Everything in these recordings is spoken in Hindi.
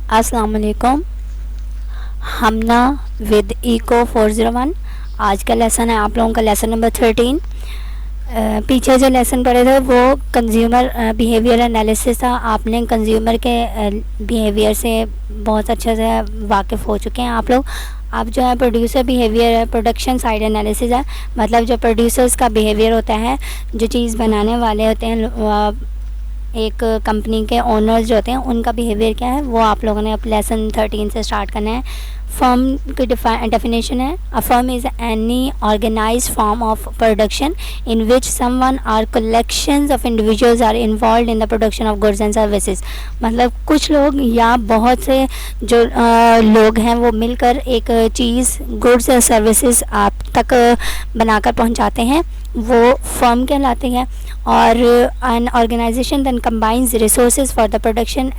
अस्सलाम वालेकुम। हमना विद इको 401। आज का लेसन है आप लोगों का लेसन नंबर 13। पीछे जो लेसन पढ़े थे वो कंज्यूमर बिहेवियर एनालिसिस था। आपने कंज्यूमर के बिहेवियर से बहुत अच्छे से वाकिफ़ हो चुके हैं आप लोग। अब जो है प्रोड्यूसर बिहेवियर है, प्रोडक्शन साइड एनालिसिस है। मतलब जो प्रोड्यूसर्स का बिहेवियर होता है, जो चीज़ बनाने वाले होते हैं, एक कंपनी के ओनर्स जो होते हैं, उनका बिहेवियर क्या है, वो आप लोगों ने अब लेसन 13 से स्टार्ट करना है। फर्म की डेफिनेशन है, a firm is any organised form of production in which someone or collections of individuals are involve in the production of goods and services. मतलब कुछ लोग या बहुत से जो लोग हैं वो मिलकर एक चीज़, गुड्स और सर्विसेज आप तक बनाकर पहुंचाते हैं, वो फर्म कहलाते हैं। और an organization then combines resources for the production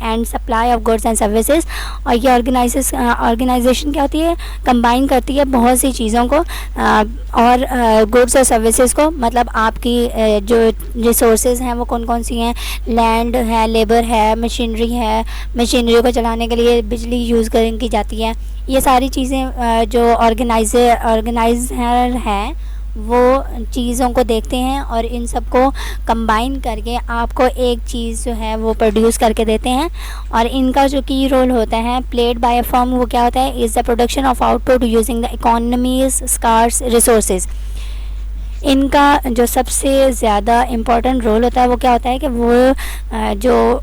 and supply of goods and services। और ये ऑर्गेनाइजेशन क्या होती है, कंबाइन करती है बहुत सी चीज़ों को और गुड्स और सर्विसेज को। मतलब आपकी जो रिसोर्सेज हैं वो कौन कौन सी हैं, लैंड है, लेबर है, मशीनरी है, मशीनरी को चलाने के लिए बिजली यूज़ की जाती है। ये सारी चीज़ें जो ऑर्गेनाइजर हैं वो चीज़ों को देखते हैं और इन सब को कंबाइन करके आपको एक चीज़ जो है वो प्रोड्यूस करके देते हैं। और इनका जो की रोल होता है प्लेड बाय अ फर्म, वो क्या होता है, is the production of output using the economy's scarce resources. इनका जो सबसे ज़्यादा इम्पोर्टेंट रोल होता है वो क्या होता है कि वो जो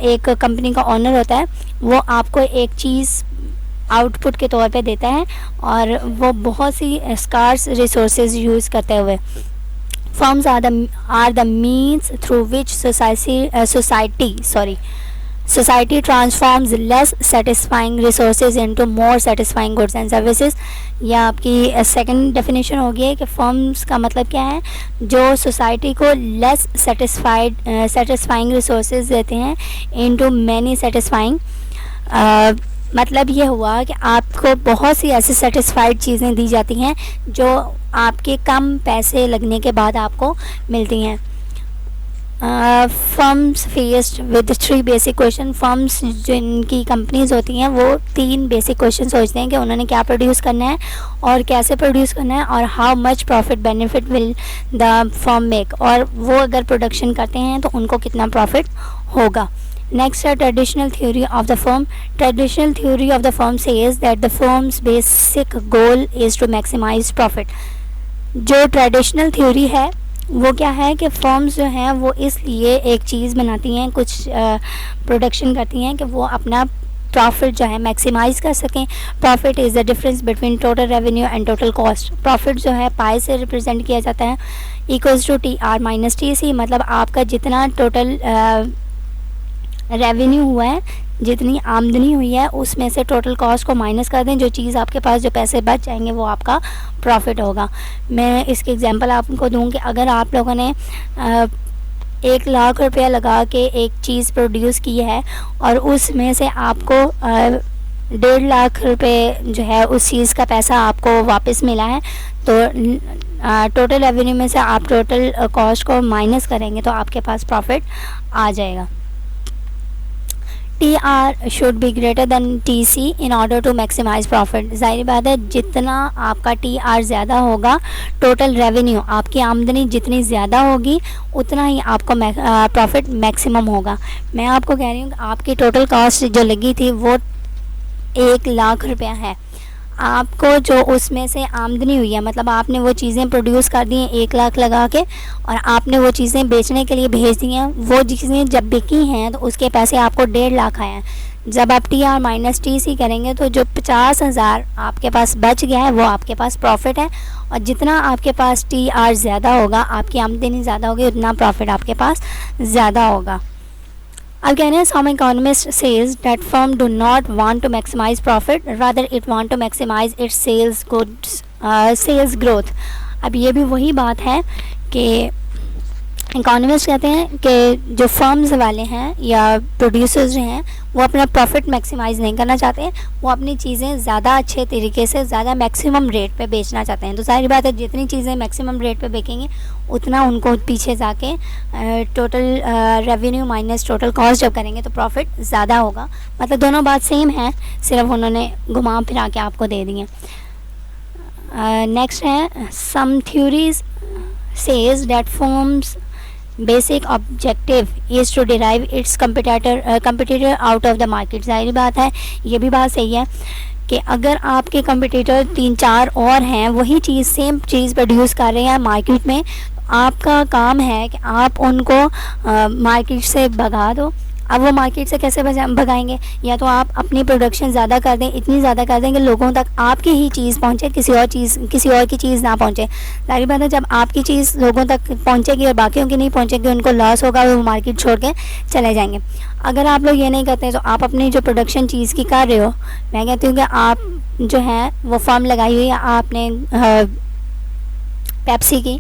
एक कंपनी का ओनर होता है वो आपको एक चीज़ आउटपुट के तौर पे देता है और वो बहुत सी स्कार्स रिसोर्सेज यूज़ करते हुए। Firms are the means through which society transforms less satisfying resources into more satisfying goods and services. यह आपकी सेकंड डेफिनेशन होगी कि फर्म्स का मतलब क्या है, जो सोसाइटी को लेस सेटिस्फाइंग रिसोर्सेज देते हैं इनटू मैनी सेटिस्फाइंग। मतलब ये हुआ कि आपको बहुत सी ऐसी सेटिस्फाइड चीज़ें दी जाती हैं जो आपके कम पैसे लगने के बाद आपको मिलती हैं। Firms faced with 3 basic question. Firms जिनकी कंपनीज होती हैं वो 3 बेसिक क्वेश्चन सोचते हैं कि उन्होंने क्या प्रोड्यूस करना है और कैसे प्रोड्यूस करना है और how much profit benefit will the firm make. और वो अगर प्रोडक्शन करते हैं तो उनको कितना प्रॉफिट होगा। Next, a traditional theory of the firm. Traditional theory of the firm says that the firm's basic goal is to maximize profit. जो ट्रेडिशनल थ्योरी है वो क्या है कि फर्म्स जो हैं वो इसलिए एक चीज़ बनाती हैं, कुछ प्रोडक्शन करती हैं कि वो अपना प्रॉफिट जो है मैक्सिमाइज़ कर सकें। Profit is the difference between total revenue and total cost. Profit जो है पाई से रिप्रेजेंट किया जाता है, equals to TR minus TC। मतलब आपका जितना टोटल रेवेन्यू हुआ है, जितनी आमदनी हुई है, उसमें से टोटल कॉस्ट को माइनस कर दें, जो चीज़ आपके पास जो पैसे बच जाएंगे वो आपका प्रॉफिट होगा। मैं इसके एग्जांपल आपको दूं कि अगर आप लोगों ने 1 लाख रुपया लगा के एक चीज़ प्रोड्यूस की है और उसमें से आपको 1.5 लाख रुपए जो है उस चीज़ का पैसा आपको वापस मिला है, तो टोटल रेवेन्यू में से आप टोटल कॉस्ट को माइनस करेंगे तो आपके पास प्रॉफिट आ जाएगा। TR should be greater than TC in order to maximise profit. ज़ाहिर बात है जितना आपका TR ज़्यादा होगा, टोटल रेवेन्यू आपकी आमदनी जितनी ज़्यादा होगी उतना ही आपको प्रॉफिट मैक्सिमम होगा। मैं आपको कह रही हूँ कि आपकी टोटल कॉस्ट जो लगी थी वो 1 लाख रुपया है। आपको जो उसमें से आमदनी हुई है, मतलब आपने वो चीज़ें प्रोड्यूस कर दी हैं 1 लाख लगा के और आपने वो चीज़ें बेचने के लिए भेज दी हैं, वो चीज़ें जब बिकी हैं तो उसके पैसे आपको 1.5 लाख आए हैं। जब आप TR माइनस TC करेंगे तो जो 50,000 आपके पास बच गया है वो आपके पास प्रॉफिट है। और जितना आपके पास TR ज़्यादा होगा, आपकी आमदनी ज़्यादा होगी, उतना प्रॉफिट आपके पास ज़्यादा होगा। अब कह रहे हैं some economist says that firm do not want to maximize profit, rather it want to maximize its sales growth। अब ये भी वही बात है कि इकोनॉमिस्ट कहते हैं कि जो फर्म्स वाले हैं या प्रोड्यूसर्स जो हैं वो अपना प्रॉफिट मैक्सिमाइज़ नहीं करना चाहते हैं, वो अपनी चीज़ें ज़्यादा अच्छे तरीके से ज़्यादा मैक्सिमम रेट पे बेचना चाहते हैं। तो सारी बात है, जितनी चीज़ें मैक्सिमम रेट पे बेचेंगे उतना उनको पीछे जाके total revenue minus total cost जब करेंगे तो प्रॉफिट ज़्यादा होगा। मतलब दोनों बात सेम है, सिर्फ उन्होंने घुमा फिरा के आपको दे दी है। नेक्स्ट है some theories says that firms basic objective is to derive its competitor out of the market. जाहिर बात है, ये भी बात सही है कि अगर आपके कंपटीटर 3-4 और हैं वही चीज़ सेम चीज़ प्रोड्यूस कर रहे हैं मार्केट में, तो आपका काम है कि आप उनको मार्केट से भगा दो। अब वो मार्केट से कैसे भगाएंगे? या तो आप अपनी प्रोडक्शन ज़्यादा कर दें, इतनी ज़्यादा कर दें कि लोगों तक आपकी ही चीज़ पहुंचे, किसी और की चीज़ ना पहुंचे। जाहिर बात है, जब आपकी चीज़ लोगों तक पहुंचेगी और बाकियों की नहीं पहुंचेगी, उनको लॉस होगा, वो मार्केट छोड़ के चले जाएंगे। अगर आप लोग ये नहीं करते तो आप अपनी जो प्रोडक्शन चीज़ की कर रहे हो, मैं कहती हूँ कि आप जो है वो फर्म लगाई हुई है आपने पेप्सी की,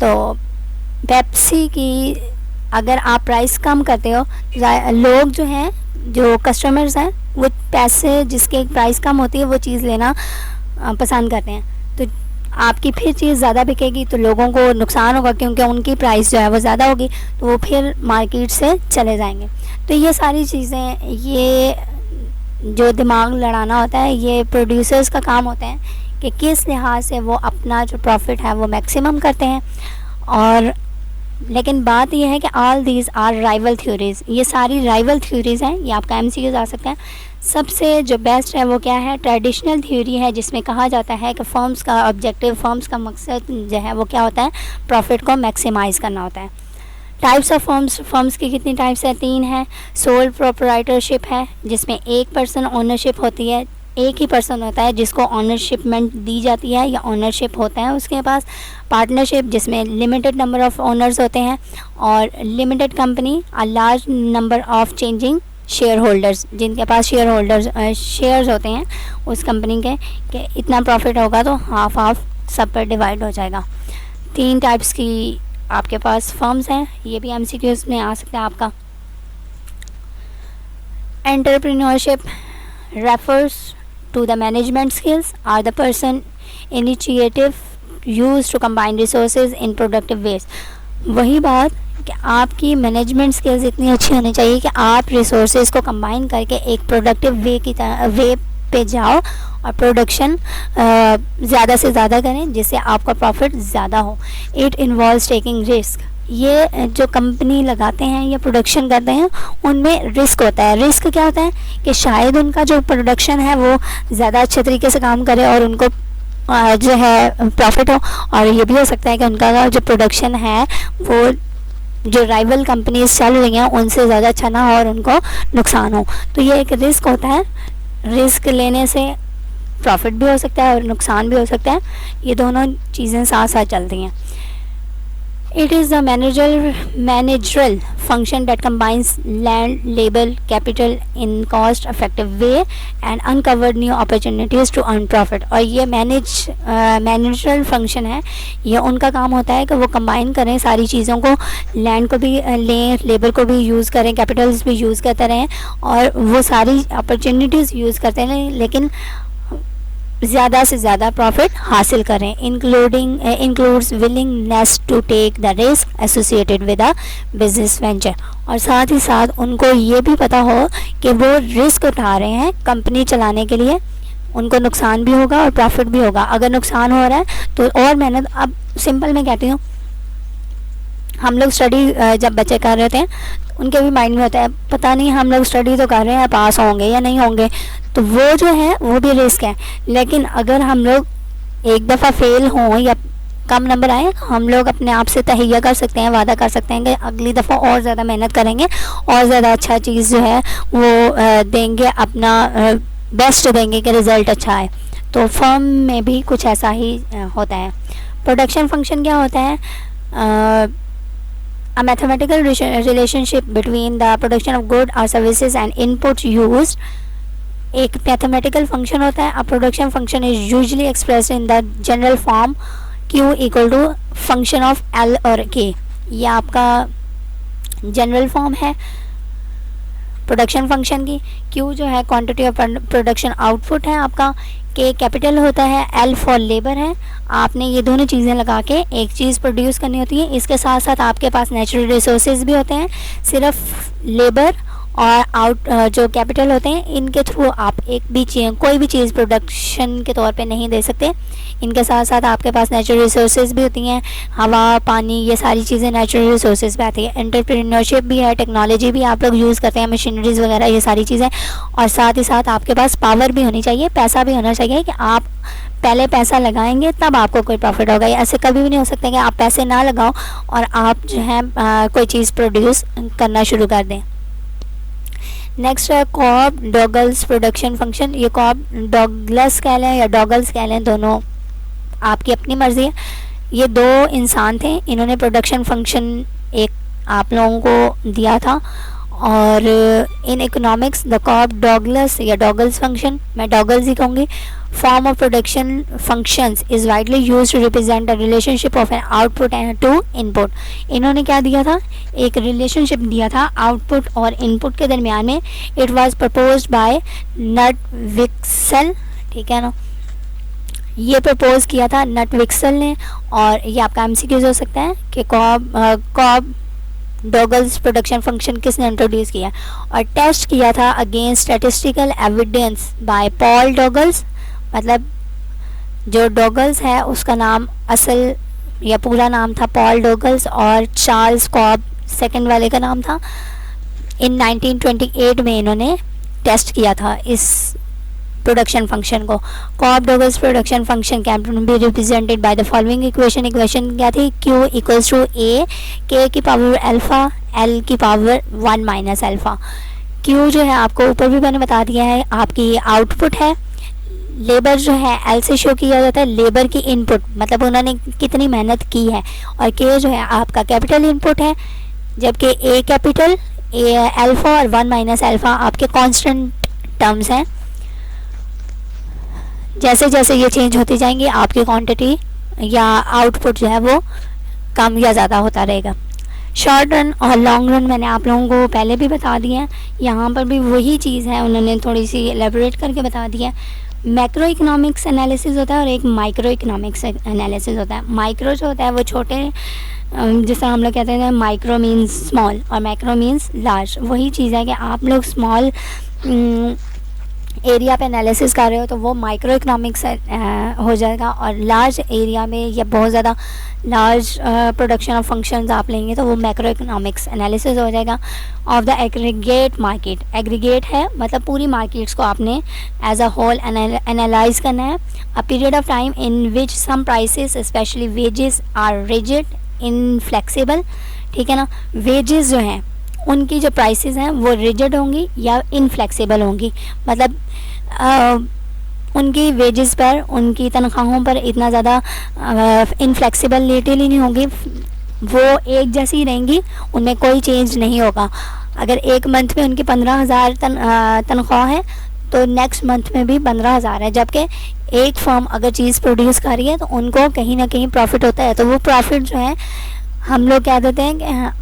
तो पेप्सी की अगर आप प्राइस कम करते हो, लोग जो हैं, जो कस्टमर्स हैं, वो पैसे जिसके प्राइस कम होती है वो चीज़ लेना पसंद करते हैं। तो आपकी फिर चीज़ ज़्यादा बिकेगी तो लोगों को नुकसान होगा, क्योंकि उनकी प्राइस जो है वो ज़्यादा होगी, तो वो फिर मार्केट से चले जाएंगे। तो ये सारी चीज़ें, ये जो दिमाग लड़ाना होता है, ये प्रोड्यूसर्स का काम होता है कि किस लिहाज से वो अपना जो प्रॉफिट है वो मैक्सिमम करते हैं। और लेकिन बात यह है कि all these are rival theories, ये सारी राइवल थ्योरीज़ हैं, ये आपका MCQ आ सकता है। सबसे जो बेस्ट है वो क्या है? ट्रेडिशनल थ्योरी है, जिसमें कहा जाता है कि फर्म्स का ऑब्जेक्टिव, फर्म्स का मकसद जो है वो क्या होता है? प्रॉफिट को मैक्सिमाइज़ करना होता है। टाइप्स ऑफ फर्म्स की कितनी टाइप्स है? 3 है। सोल प्रोप्राइटरशिप है, जिसमें एक पर्सन ओनरशिप होती है, एक ही पर्सन होता है जिसको ऑनरशिपमेंट दी जाती है या ओनरशिप होता है उसके पास। पार्टनरशिप, जिसमें लिमिटेड नंबर ऑफ़ ओनर्स होते हैं। और limited company, a large number of changing share holders, जिनके पास शेयर्स होते हैं उस कंपनी के, कि इतना प्रॉफिट होगा तो हाफ सब पर डिवाइड हो जाएगा। 3 टाइप्स की आपके पास फर्म्स हैं, ये भी MCQs में आ सकता है आपका। Entrepreneurship refers to the management skills are the person initiative used to combine resources in productive ways। वही बात कि आपकी मैनेजमेंट स्किल्स इतनी अच्छी होनी चाहिए कि आप रिसोर्सेज को कंबाइन करके एक प्रोडक्टिव वे पे जाओ और प्रोडक्शन ज़्यादा से ज़्यादा करें, जिससे आपका प्रॉफिट ज़्यादा हो। इट इन्वॉल्व्स टेकिंग रिस्क, ये जो कंपनी लगाते हैं या प्रोडक्शन करते हैं उनमें रिस्क होता है। रिस्क क्या होता है कि शायद उनका जो प्रोडक्शन है वो ज़्यादा अच्छे तरीके से काम करे और उनको जो है प्रॉफिट हो, और ये भी हो सकता है कि उनका जो प्रोडक्शन है वो जो राइवल कंपनीज चल रही हैं उनसे ज़्यादा अच्छा ना हो और उनको नुकसान हो। तो ये एक रिस्क होता है, रिस्क लेने से प्रॉफिट भी हो सकता है और नुकसान भी हो सकता है, ये दोनों चीज़ें साथ साथ चलती हैं। It is the managerial function that combines land, labor, capital in cost-effective way and uncovered new opportunities to earn profit। और ये managerial function है, ये उनका काम होता है कि वो कंबाइन करें सारी चीज़ों को, लैंड को भी लें, लेबर को भी यूज़ करें, कैपिटल्स भी यूज़ करते रहें और वो सारी अपॉर्चुनिटीज़ यूज़ करते रहें, लेकिन ज़्यादा से ज़्यादा प्रॉफिट हासिल करें। Includes willingness to take the risk associated with a business venture. और साथ ही साथ उनको ये भी पता हो कि वो रिस्क उठा रहे हैं कंपनी चलाने के लिए, उनको नुकसान भी होगा और प्रॉफिट भी होगा। अगर नुकसान हो रहा है तो और मेहनत, अब सिंपल मैं कहती हूँ, हम लोग स्टडी जब बच्चे कर रहे थे उनके भी माइंड में होता है पता नहीं हम लोग स्टडी तो कर रहे हैं, पास होंगे या नहीं होंगे, तो वो जो है वो भी रिस्क है। लेकिन अगर हम लोग एक दफ़ा फेल हों या कम नंबर आए, हम लोग अपने आप से तहैया कर सकते हैं, वादा कर सकते हैं कि अगली दफ़ा और ज़्यादा मेहनत करेंगे और ज़्यादा अच्छा चीज़ जो है वो देंगे, अपना बेस्ट देंगे कि रिज़ल्ट अच्छा है। तो फर्म में भी कुछ ऐसा ही होता है। प्रोडक्शन फंक्शन क्या होता है? A mathematical relationship between the production of goods or services and inputs used, एक मैथमेटिकल फंक्शन होता है। A production function is usually expressed in the general form Q equal to function of L और K। ये आपका जनरल फॉर्म है प्रोडक्शन फंक्शन की। Q जो है क्वांटिटी ऑफ प्रोडक्शन आउटपुट है आपका। K कैपिटल होता है, L फॉर लेबर है। आपने ये दोनों चीज़ें लगा के एक चीज़ प्रोड्यूस करनी होती है। इसके साथ साथ आपके पास नेचुरल रिसोर्सेज भी होते हैं। सिर्फ लेबर और जो कैपिटल होते हैं इनके थ्रू आप एक भी कोई भी चीज़ प्रोडक्शन के तौर पे नहीं दे सकते। इनके साथ साथ आपके पास नेचुरल रिसोर्सेज भी होती हैं, हवा, पानी, ये सारी चीज़ें नेचुरल रिसोर्सेज पे आती है। एंटरप्रेन्योरशिप भी है, टेक्नोलॉजी भी आप लोग यूज़ करते हैं, मशीनरीज वगैरह, ये सारी चीज़ें। और साथ ही साथ आपके पास पावर भी होनी चाहिए, पैसा भी होना चाहिए कि आप पहले पैसा लगाएंगे तब आपको कोई प्रॉफिट होगा। ऐसे कभी भी नहीं हो सकता कि आप पैसे ना लगाओ और आप जो है कोई चीज़ प्रोड्यूस करना शुरू कर दें। नेक्स्ट है कॉब डॉगल्स प्रोडक्शन फंक्शन। ये कॉब डॉगलस कह लें या डॉगल्स कह लें, दोनों आपकी अपनी मर्ज़ी है। ये दो इंसान थे, इन्होंने प्रोडक्शन फंक्शन एक आप लोगों को दिया था। और in economics the Cobb Douglas या डॉगल्स फंक्शन, मैं डॉगल्स ही कहूँगी, form of production functions is widely used to represent the relationship of an output and two input. इन्होंने क्या दिया था, एक रिलेशनशिप दिया था आउटपुट और इनपुट के दरमियान में। इट वाज प्रपोज्ड बाय नटविक्सल, ठीक है ना, ये प्रपोज किया था नटविक्सल ने। और ये आपका एमसीक्यूज हो सकता है कि कॉब डॉगल्स प्रोडक्शन फंक्शन किसने इंट्रोड्यूस किया और टेस्ट किया था against statistical evidence by Paul Douglas. मतलब जो डॉगल्स है उसका नाम असल या पूरा नाम था पॉल डॉगल्स और चार्ल्स कॉब सेकंड वाले का नाम था। इन 1928 में इन्होंने टेस्ट किया था इस प्रोडक्शन फंक्शन को। Cobb Douglas production function can be represented by the following equation. Equation क्या थी, Q equals to A K की पावर अल्फ़ा L की पावर 1 माइनस अल्फ़ा। Q जो है आपको ऊपर भी मैंने बता दिया है, आपकी आउटपुट है। लेबर जो है L से शो किया जाता है, लेबर की इनपुट मतलब उन्होंने कितनी मेहनत की है। और K जो है आपका कैपिटल इनपुट है, जबकि A कैपिटल अल्फ़ा और 1 माइनस अल्फ़ा आपके कांस्टेंट टर्म्स हैं। जैसे जैसे ये चेंज होती जाएंगी आपकी क्वांटिटी या आउटपुट जो है वो कम या ज़्यादा होता रहेगा। शॉर्ट रन और लॉन्ग रन मैंने आप लोगों को पहले भी बता दिया है, यहाँ पर भी वही चीज़ है, उन्होंने थोड़ी सी एलेबोरेट करके बता दिया है। मैक्रो इकोनॉमिक्स एनालिसिस होता है और एक माइक्रो इकोनॉमिक्स एनालिसिस होता है। माइक्रो जो होता है वो छोटे, जिस तरह हम लोग कहते हैं माइक्रो मीन्स स्मॉल और मैक्रो मीन्स लार्ज। वही चीज़ है कि आप लोग स्मॉल एरिया पे एनालिसिस कर रहे हो तो वो माइक्रो इकोनॉमिक्स हो जाएगा, और लार्ज एरिया में या बहुत ज़्यादा लार्ज प्रोडक्शन ऑफ फंक्शंस आप लेंगे तो वो मैक्रो इकोनॉमिक्स एनालिसिस हो जाएगा। Of the aggregate market, aggregate है मतलब पूरी मार्केट्स को आपने एज अ होल एनालाइज करना है। A period of time in which some prices specially wages are rigid inflexible, ठीक है ना। वेजेस जो हैं उनकी जो प्राइसेस हैं वो रिजिड होंगी या इनफ्लेक्सिबल होंगी, मतलब उनकी वेजेस पर, उनकी तनख्वाहों पर इतना ज़्यादा इनफ्लेक्सिबिलिटी नहीं होगी, वो एक जैसी रहेंगी, उनमें कोई चेंज नहीं होगा। अगर एक मंथ में उनकी 15,000 तनख्वाह है तो नेक्स्ट मंथ में भी 15,000 है। जबकि एक फर्म अगर चीज़ प्रोड्यूस कर रही है तो उनको कहीं ना कहीं प्रॉफिट होता है, तो वो प्रॉफिट जो है हम लोग कह देते हैं कि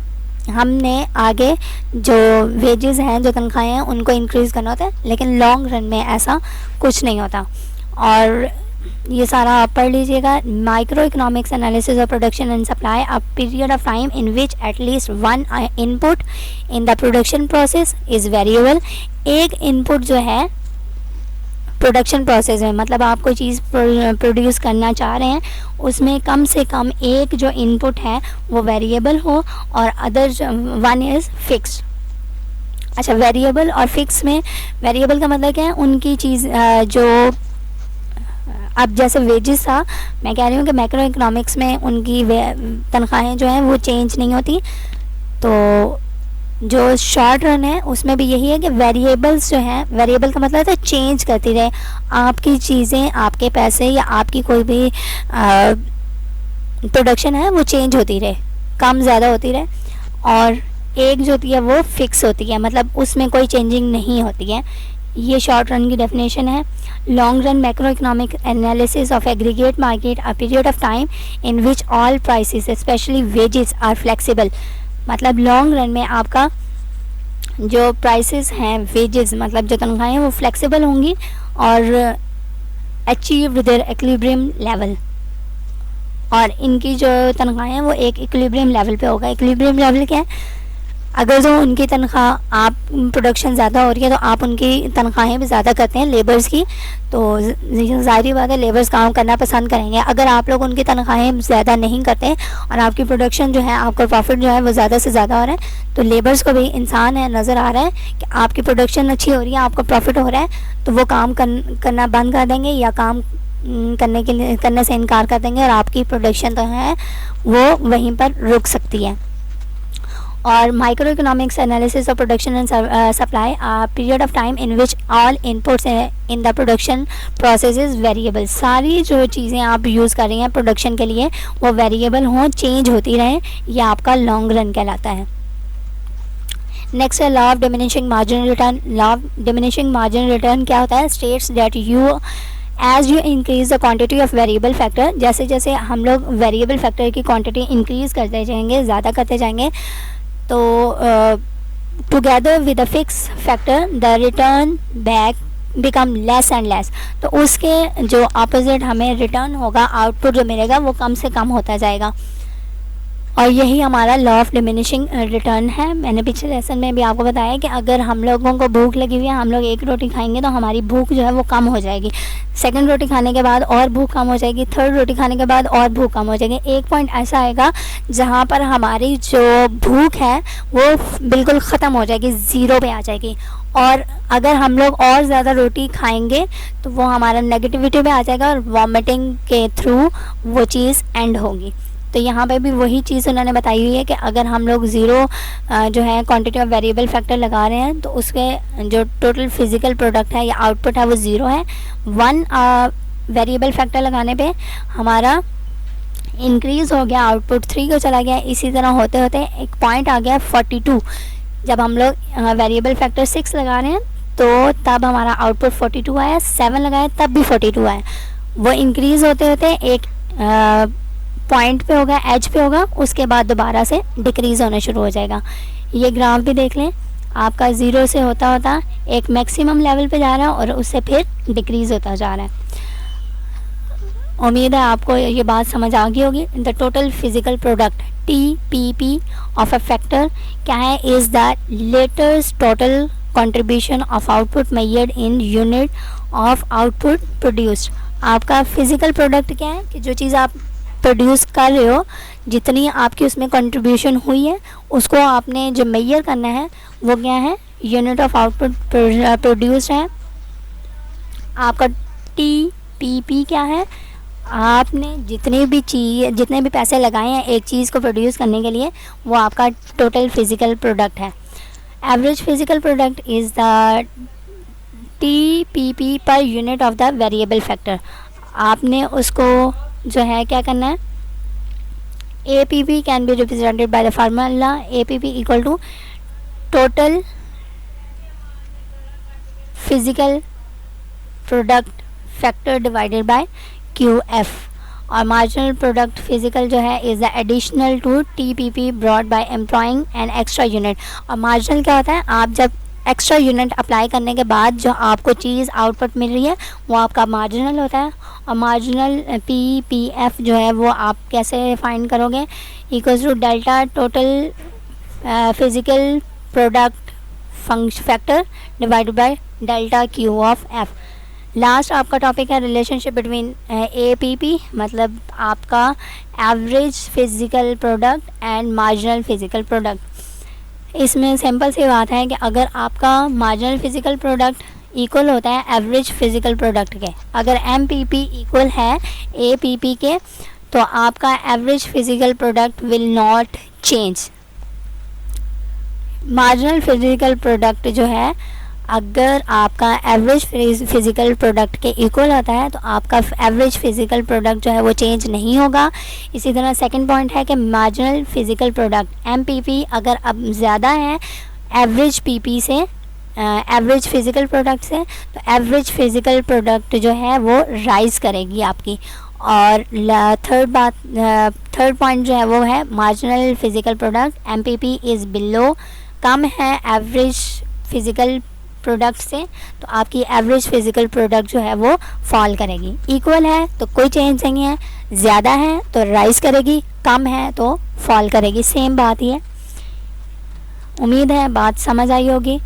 हमने आगे जो वेजेस हैं, जो तनख्वाहें हैं, उनको इंक्रीज़ करना होता है। लेकिन लॉन्ग रन में ऐसा कुछ नहीं होता। और ये सारा आप पढ़ लीजिएगा। Micro economics analysis of production and supply, a period of time in which at least one input in the production process is variable. एक इनपुट जो है प्रोडक्शन प्रोसेस में, मतलब आप कोई चीज़ प्रोड्यूस करना चाह रहे हैं, उसमें कम से कम एक जो इनपुट है वो वेरिएबल हो और अदर वन इज़ फिक्स्ड। अच्छा, वेरिएबल और फिक्स में, वेरिएबल का मतलब क्या है, उनकी चीज़ जो अब जैसे वेजेस था, मैं कह रही हूँ कि मैक्रो इकोनॉमिक्स में उनकी तनख्वाहें जो हैं वो चेंज नहीं होती। तो जो शॉर्ट रन है उसमें भी यही है कि वेरिएबल्स जो हैं, वेरिएबल का मतलब है चेंज करती रहे आपकी चीज़ें, आपके पैसे या आपकी कोई भी प्रोडक्शन है वो चेंज होती रहे, कम ज़्यादा होती रहे। और एक जो होती है वो फिक्स होती है, मतलब उसमें कोई चेंजिंग नहीं होती है। ये शॉर्ट रन की डेफिनेशन है। Long run macro economic analysis of aggregate market, a period of time in which all prices specially wages are flexible. मतलब लॉन्ग रन में आपका जो प्राइसेस हैं, वेजेस मतलब जो तनख्वाहें हैं, वो फ्लेक्सिबल होंगी और अचीव देयर इक्विलिब्रियम लेवल, और इनकी जो तनख्वाहें हैं वो एक इक्विलिब्रियम लेवल पे होगा। इक्विलिब्रियम लेवल क्या है? अगर जो उनकी तनख्वाह, आप प्रोडक्शन ज़्यादा हो रही है तो आप उनकी तनख्वाहें भी ज़्यादा करते हैं लेबर्स की, तो ज़ाहिर बात है लेबर्स काम करना पसंद करेंगे। अगर आप लोग उनकी तनख्वाहें ज़्यादा नहीं करते और आपकी प्रोडक्शन जो है, आपका प्रॉफिट जो है वो ज़्यादा से ज़्यादा हो रहा है, तो लेबर्स को भी इंसान है, नज़र आ रहा है कि आपकी प्रोडक्शन अच्छी हो रही है, आपका प्रॉफिट हो रहा है, तो वो काम करना बंद कर देंगे या काम करने से इनकार कर देंगे और आपकी प्रोडक्शन तो है वो वहीं पर रुक सकती है। और micro economics analysis of production and supply, period of time in which all inputs in the production process is variable. सारी जो चीज़ें आप यूज़ कर रही हैं प्रोडक्शन के लिए वो वेरिएबल हों, चेंज होती रहें, ये आपका लॉन्ग रन कहलाता है। नेक्स्ट है law of diminishing marginal return. Law of diminishing marginal return क्या होता है? States that as you increase the quantity of variable factor, जैसे जैसे हम लोग वेरिएबल फैक्टर की क्वांटिटी इंक्रीज करते जाएंगे, ज़्यादा करते जाएंगे, तो together with a fix factor the return back become less and less. तो उसके जो अपोजिट हमें रिटर्न होगा, आउटपुट जो मिलेगा वो कम से कम होता जाएगा, और यही हमारा लॉ ऑफ डिमिनिशिंग रिटर्न है। मैंने पिछले लेसन में भी आपको बताया कि अगर हम लोगों को भूख लगी हुई है, हम लोग एक रोटी खाएंगे तो हमारी भूख जो है वो कम हो जाएगी, सेकंड रोटी खाने के बाद और भूख कम हो जाएगी, थर्ड रोटी खाने के बाद और भूख कम हो जाएगी। एक पॉइंट ऐसा आएगा जहाँ पर हमारी जो भूख है वो बिल्कुल ख़त्म हो जाएगी, ज़ीरो पे आ जाएगी, और अगर हम लोग और ज़्यादा रोटी खाएंगे तो वो हमारा नेगेटिविटी पे आ जाएगा और वॉमिटिंग के थ्रू वो चीज़ एंड होगी। तो यहाँ पे भी वही चीज़ उन्होंने बताई हुई है कि अगर हम लोग ज़ीरो जो है क्वांटिटी ऑफ वेरिएबल फैक्टर लगा रहे हैं तो उसके जो टोटल फिज़िकल प्रोडक्ट है या आउटपुट है वो ज़ीरो है। वन वेरिएबल फैक्टर लगाने पे हमारा इंक्रीज़ हो गया, आउटपुट 3 को चला गया। इसी तरह होते होते एक पॉइंट आ गया 42। जब हम लोग वेरिएबल फैक्टर 6 लगा रहे हैं तो तब हमारा आउटपुट 42 आया, 7 लगाए तब भी 42 आया। वो इंक्रीज़ होते होते एक पॉइंट पे होगा, एज पे होगा, उसके बाद दोबारा से डिक्रीज़ होना शुरू हो जाएगा। ये ग्राफ भी देख लें, आपका ज़ीरो से होता होता एक मैक्सिमम लेवल पे जा रहा है और उससे फिर डिक्रीज़ होता जा रहा है। उम्मीद है आपको ये बात समझ आ गई होगी। The total physical product TPP of a factor क्या है? Is the latest total contribution of output measured in unit of output produced. आपका फिजिकल प्रोडक्ट क्या है कि जो चीज़ आप प्रोड्यूस कर रहे हो, जितनी आपकी उसमें कंट्रीब्यूशन हुई है उसको आपने जो मेजर करना है वो क्या है? यूनिट ऑफ आउटपुट प्रोड्यूस्ड है। आपका TPP क्या है? आपने जितने भी पैसे लगाए हैं एक चीज़ को प्रोड्यूस करने के लिए, वो आपका टोटल फिजिकल प्रोडक्ट है। Average physical product is the TPP per unit of the variable factor. आपने उसको जो है क्या करना है? APP can be represented by the formula APP equal to total physical product factor divided by QF, और मार्जिनल प्रोडक्ट फिजिकल जो है is the additional to TPP brought by employing an extra unit. और मार्जिनल क्या होता है? आप जब एक्स्ट्रा यूनिट अप्लाई करने के बाद जो आपको चीज़ आउटपुट मिल रही है वो आपका मार्जिनल होता है। और मार्जिनल PPF जो है वो आप कैसे फाइंड करोगे? Equals to delta total physical product factor divided by delta Q of F। Last आपका टॉपिक है रिलेशनशिप बिटवीन APP, मतलब आपका average physical product and marginal physical product. इसमें सिंपल सी बात है कि अगर आपका मार्जिनल फिजिकल प्रोडक्ट इक्वल होता है एवरेज फिजिकल प्रोडक्ट के, अगर MPP इक्वल है APP के, तो आपका average physical product will not change. Marginal physical product जो है अगर आपका एवरेज फिजिकल प्रोडक्ट के इक्वल होता है तो आपका एवरेज फिजिकल प्रोडक्ट जो है वो चेंज नहीं होगा। इसी तरह सेकंड पॉइंट है कि मार्जिनल फिजिकल प्रोडक्ट MPP अगर अब ज़्यादा है एवरेज PP से, एवरेज फिज़िकल प्रोडक्ट से, तो एवरेज फिज़िकल प्रोडक्ट जो है वो राइज़ करेगी आपकी। और थर्ड पॉइंट जो है वो है marginal physical product MPP is below, कम है एवरेज फिज़िकल प्रोडक्ट से, तो आपकी एवरेज फिज़िकल प्रोडक्ट जो है वो फॉल करेगी। इक्वल है तो कोई चेंज नहीं है, ज़्यादा है तो राइज़ करेगी, कम है तो फॉल करेगी, सेम बात ही है। उम्मीद है बात समझ आई होगी।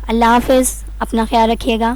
अल्लाह हाफ़िज़, अपना ख्याल रखिएगा।